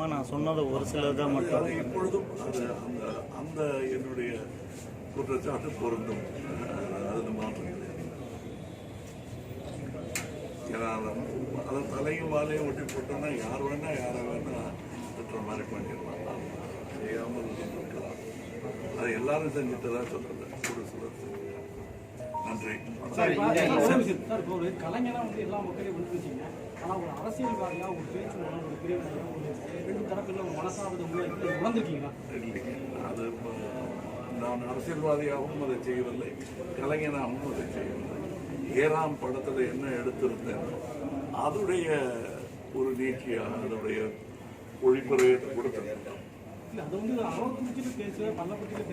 சுருக்கமாக நான் சொன்னது ஒரு சிலதான் மட்டும். இப்பொழுதும் அது அந்த அந்த என்னுடைய குற்றச்சாட்டு பொருந்தும், அது மாற்றம் கிடையாது. ஏன்னா அதை தலையும் வாழையும் ஒட்டி போட்டோம்னா யார் வேணா யாரை வேணா திட்டுற மாதிரி பண்ணிடலாம், செய்யாமல் இருக்கலாம். அதை எல்லாரும் செஞ்சுட்டு தான் சொல்றது, ஒரு சிலர் செஞ்சுட்டாங்க. நன்றி. கலைஞனா வந்து எல்லா மக்களையும் வந்துருச்சிங்க. ஆனால் ஒரு அரசியல்வாதியா ஒரு பேச்சு ஒரு பிரிவினையா ஒரு ரெண்டு தரப்பில் ஒரு மனசாவது உணர்ந்துருக்கீங்களா? இல்லைங்க, அது நான் அரசியல்வாதியாகவும் அதை செய்யவில்லை, கலைஞனாகவும் அதை செய்யவில்லை. ஏறாம் படத்தில் என்ன எடுத்திருந்தேன் அதுடைய ஒரு நீக்கியாக அதனுடைய ஒளிப்பறையை கொடுத்திருந்தேன்.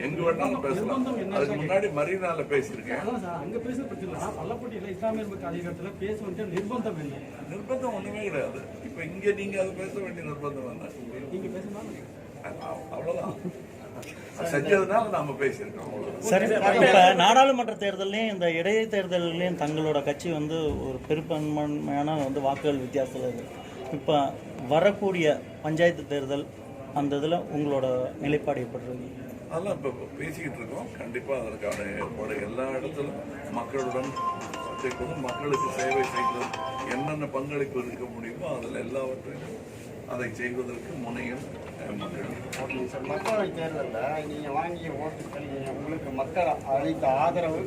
எங்க வேணாலும் பேசலாம். அதுக்கு முன்னாடி மரீனால பேசியிருக்கேன். நிர்பந்தம் ஒண்ணுமே கிடையாது. இப்ப இங்க நீங்க அது பேச வேண்டிய நிர்பந்தம் என்ன? அவ்வளவுதான், செஞ்சதுனால நாம பேசியிருக்கோம். சரி, இப்ப நாடாளுமன்ற தேர்தலையும் இந்த இடைத் தேர்தலையும் தங்களோட கட்சி வந்து ஒரு பெரும்பான்மையான வந்து வாக்குகள் வித்தியாசத்தில் இருக்கு. இப்போ வரக்கூடிய பஞ்சாயத்து தேர்தல் அந்த இதில் உங்களோட நிலைப்பாடு எப்படி இருக்கு? அதெல்லாம் இப்போ பேசிக்கிட்டு இருக்கோம். கண்டிப்பாக அதற்கான ஏற்பாடு எல்லா இடத்திலும் மக்களுடன் மக்களுக்கு சேவை செய்வது என்னென்ன பங்களிப்பு இருக்க முடியுமோ அதில் எல்லாவற்றையும் அதை செய்வதற்கு முனையும் மக்கள். மக்களவை தேர்தலில் நீங்கள் வாங்கிய ஓட்டுகள் உங்களுக்கு மக்கள் அளித்த ஆதரவு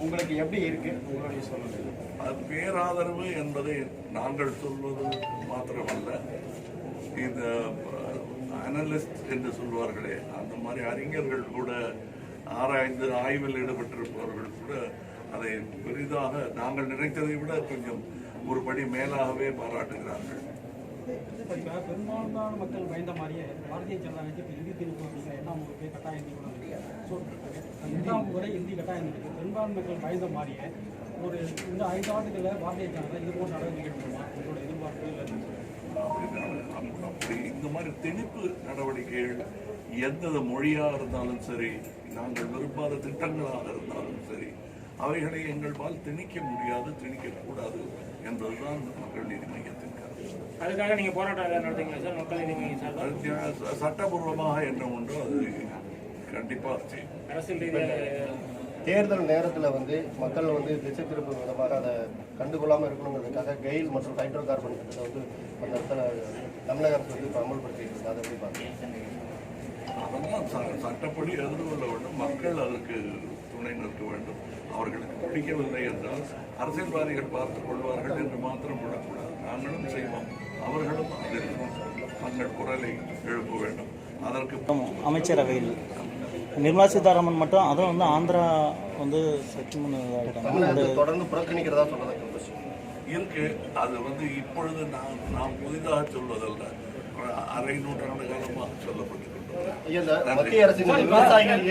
உங்களுக்கு எப்படி இருக்கு உங்களுடைய சொல்லுங்கள். அது பேராதரவு என்பதை நாங்கள் சொல்வது மாத்திரமல்ல, இந்த அனலிஸ்ட் என்று சொல்வார்களே அந்த மாதிரி அறிஞர்கள் கூட, ஆராய்ந்து ஆய்வில் ஈடுபட்டிருப்பவர்கள் கூட அதை பெரிதாக நாங்கள் நினைத்ததை விட கொஞ்சம் ஒரு படி மேலாகவே பாராட்டுகிறார்கள். பெரும்பாலான மக்கள் பயந்த மாதிரியே பாரதிய ஜனதா கட்சி இப்போ இந்தி திணிப்பு எல்லாம் உங்களுக்கு கட்டாயம் இரண்டாம் முறை இந்தி கட்டாயம் பெரும்பாலான மக்கள் பயந்த மாதிரியே ஒரு இந்த 5 ஆண்டுகளில் பாரதிய ஜனதா இது போன்ற நடவடிக்கை எடுக்கணுமா உங்களோட எதிர்பார்ப்பு இல்லை? அப்படி இந்த மாதிரி திணிப்பு நடவடிக்கைகள் எந்த மொழியாக இருந்தாலும் சரி, நாங்கள் விரும்பாத திட்டங்களாக இருந்தாலும் சரி, அவைகளை எங்கள் பால் திணிக்க முடியாது, திணிக்கக்கூடாது என்பதுதான் மக்கள் நீதி மையத்தின் கருத்து. அதுக்காக நீங்க போராட்டம் நடத்துங்களா சார்? மக்கள் நீதி மையம் சட்டபூர்வமாக என்ன உண்டோ அது கண்டிப்பாக செய்யும். அரசியல் ரீதியாக தேர்தல் நேரத்தில் வந்து மக்கள் வந்து திசை திருப்பும் விதமாக அதை கண்டுகொள்ளாமல் இருக்கணுங்கிறதுக்காக கெயில் மற்றும் ஹைட்ரோ கார்பன் திட்டத்தை வந்து அந்த இடத்துல தமிழக அரசு வந்து அமல்படுத்திட்டு அதை எப்படி பார்க்குறீங்க? அதெல்லாம் சட்டப்படி எதிர்கொள்ள வேண்டும், மக்கள் அதற்கு துணை நிற்க வேண்டும். அவர்களுக்கு பிடிக்கவில்லை என்றால் அரசியல்வாதிகள் பார்த்துக் கொள்வார்கள் என்று மாத்திரம் விடக்கூடாது. நாங்களும் செய்வோம், அவர்களும் அதில் தங்கள் குரலை எழுப்ப வேண்டும். அதற்கு அமைச்சரவையில் நிர்மலா சீதாராமன் மட்டும், அதுவும் வந்து ஆந்திரா வந்து தொடர்ந்து புறக்கணிக்கிறதா சொல்றதா இருக்கு. அது வந்து இப்பொழுது நாம் புதிதாக சொல்வதல்ல, அரை நூற்றாண்டு காலமாக சொல்லப்பட்டு கொண்டு மத்திய அரசின் விவசாயிகள்